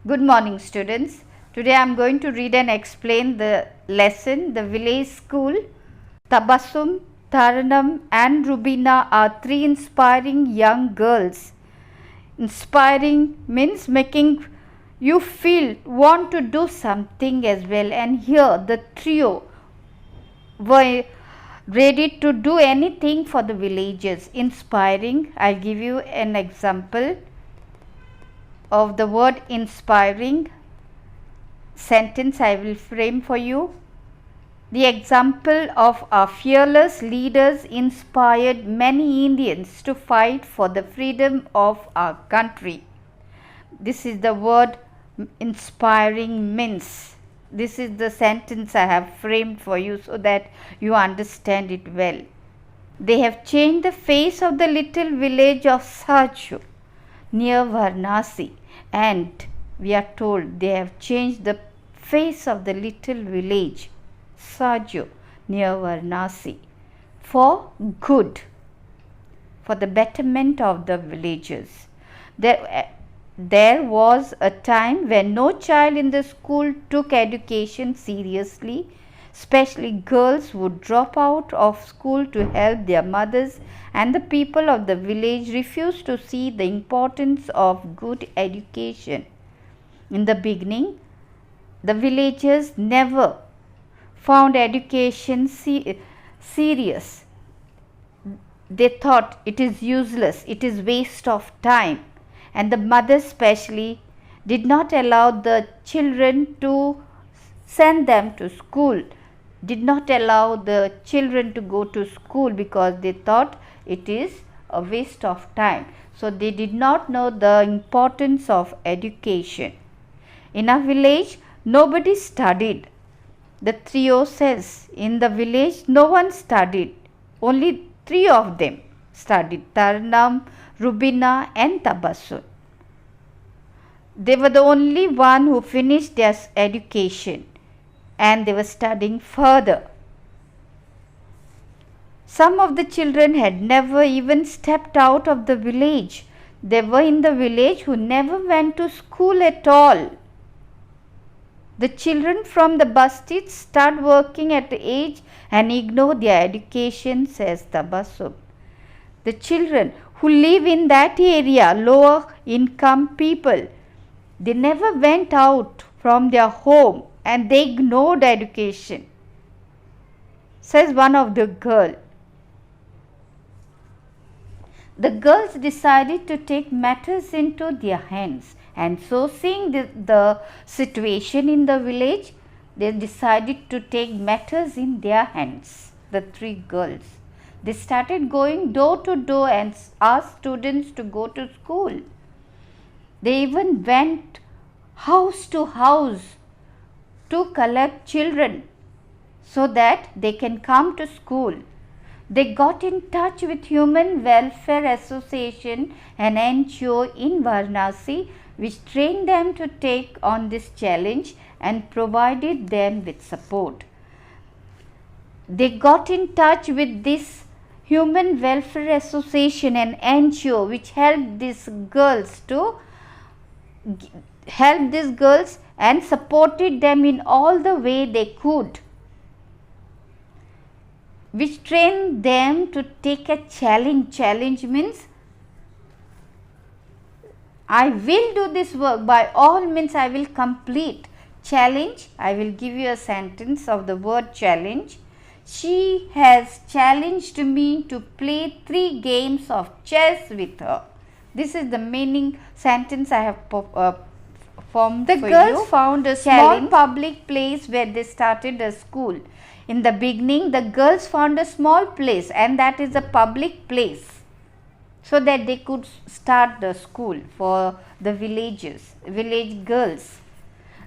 Good morning, students. Today I am going to read and explain the lesson, The Village School. Tabassum, Taranam and Rubina are three inspiring young girls. Inspiring means making you feel want to do something as well, and here the trio were ready to do anything for the villagers. Inspiring, I'll give you an example of the word inspiring. Sentence I will frame for you. The example of our fearless leaders inspired many Indians to fight for the freedom of our country. This is the word inspiring means. This is the sentence I have framed for you so that you understand it well. They have changed the face of the little village of Saju near Varanasi, and we are told they have changed the face of the little village Saju near Varanasi for good, for the betterment of the villagers. There was a time when no child in the school took education seriously. Especially girls would drop out of school to help their mothers, and the people of the village refused to see the importance of good education. In the beginning, the villagers never found education serious. They thought it is useless, it is waste of time, and the mothers especially did not allow the children to send them to school, did not allow the children to go to school because they thought it is a waste of time. So they did not know the importance of education. In our village, nobody studied. The trio says, in the village no one studied. Only three of them studied, Taranam, Rubina and Tabassum. They were the only one who finished their education, and they were studying further. Some of the children had never even stepped out of the village. They were in the village who never went to school at all. The children from the bastis start working at the age and ignore their education, says Tabassum. The children who live in that area, lower income people, they never went out from their home and they ignored education, says one of the girls. The girls decided to take matters into their hands, and so seeing the situation in the village, they decided to take matters in their hands. The three girls, they started going door to door and asked students to go to school. They even went house to house to collect children so that they can come to school. They got in touch with Human Welfare Association, an NGO in Varanasi, which trained them to take on this challenge and provided them with support. They got in touch with this Human Welfare Association, an NGO, which helped these girls and supported them in all the way they could, which trained them to take a challenge. Challenge means I will do this work, by all means I will complete. Challenge, I will give you a sentence of the word challenge. She has challenged me to play 3 games of chess with her. This is the meaning sentence I have formed. The girls found a small public place where they started a school. In the beginning, the girls found a small place, and that is a public place, so that they could start the school for the village girls.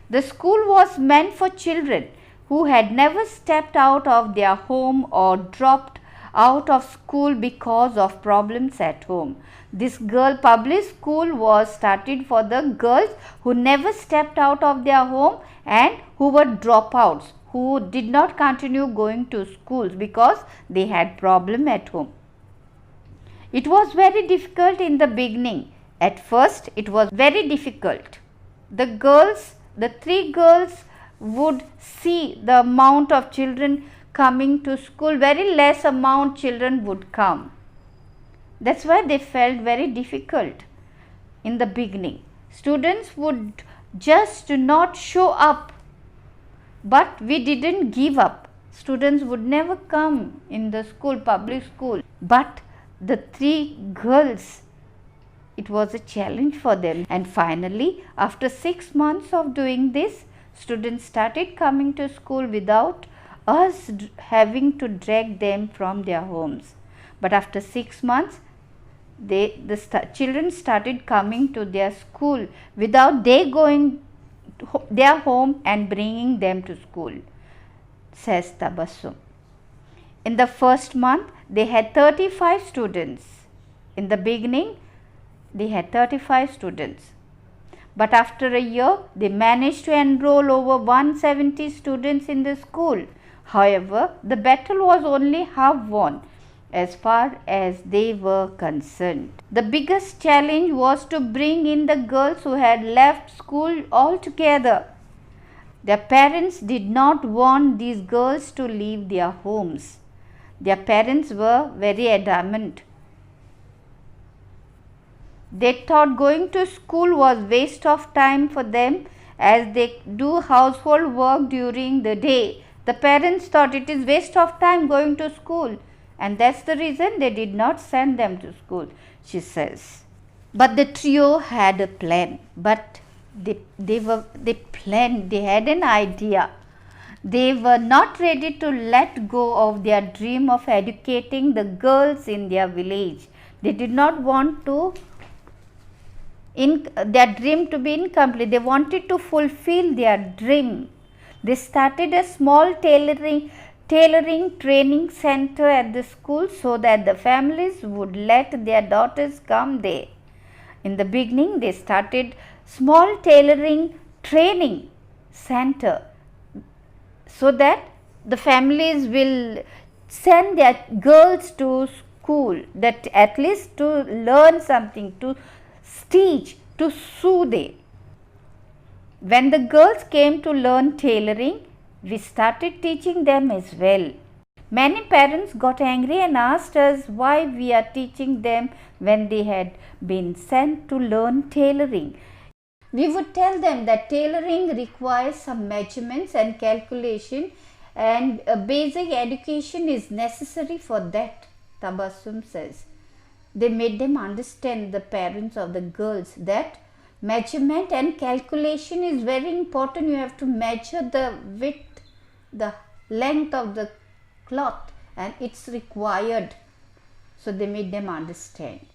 The school was meant for children who had never stepped out of their home or dropped out of school because of problems at home. This girl public school was started for the girls who never stepped out of their home and who were dropouts, who did not continue going to schools because they had problem at home. It was very difficult in the beginning. At first, it was very difficult. the three girls would see the amount of children coming to school, very less amount children would come. That's why they felt very difficult in the beginning. Students would just not show up, but we didn't give up. Students would never come in the school, public school. But the three girls, it was a challenge for them. And finally, after 6 months of doing this, students started coming to school without us having to drag them from their homes. But after 6 months, children started coming to their school without they going their home and bringing them to school, says Tabassum. In the first month, they had 35 students. In the beginning, they had 35 students. But after a year, they managed to enroll over 170 students in the school. However, the battle was only half won as far as they were concerned. The biggest challenge was to bring in the girls who had left school altogether. Their parents did not want these girls to leave their homes. Their parents were very adamant. They thought going to school was waste of time for them as they do household work during the day. The parents thought it is waste of time going to school, and that's the reason they did not send them to school, she says. But the trio had a plan, but they had an idea. They were not ready to let go of their dream of educating the girls in their village. They did not want their dream to be incomplete. They wanted to fulfill their dream. They started a small tailoring training center at the school so that the families would let their daughters come there. In the beginning, they started small tailoring training center so that the families will send their girls to school, that at least to learn something, to stitch, to sew there. When the girls came to learn tailoring, we started teaching them as well. Many parents got angry and asked us why we are teaching them when they had been sent to learn tailoring. We would tell them that tailoring requires some measurements and calculation, and a basic education is necessary for that, Tabassum says. They made them understand, the parents of the girls, that measurement and calculation is very important. You have to measure the width, the length of the cloth, and it's required. So they made them understand.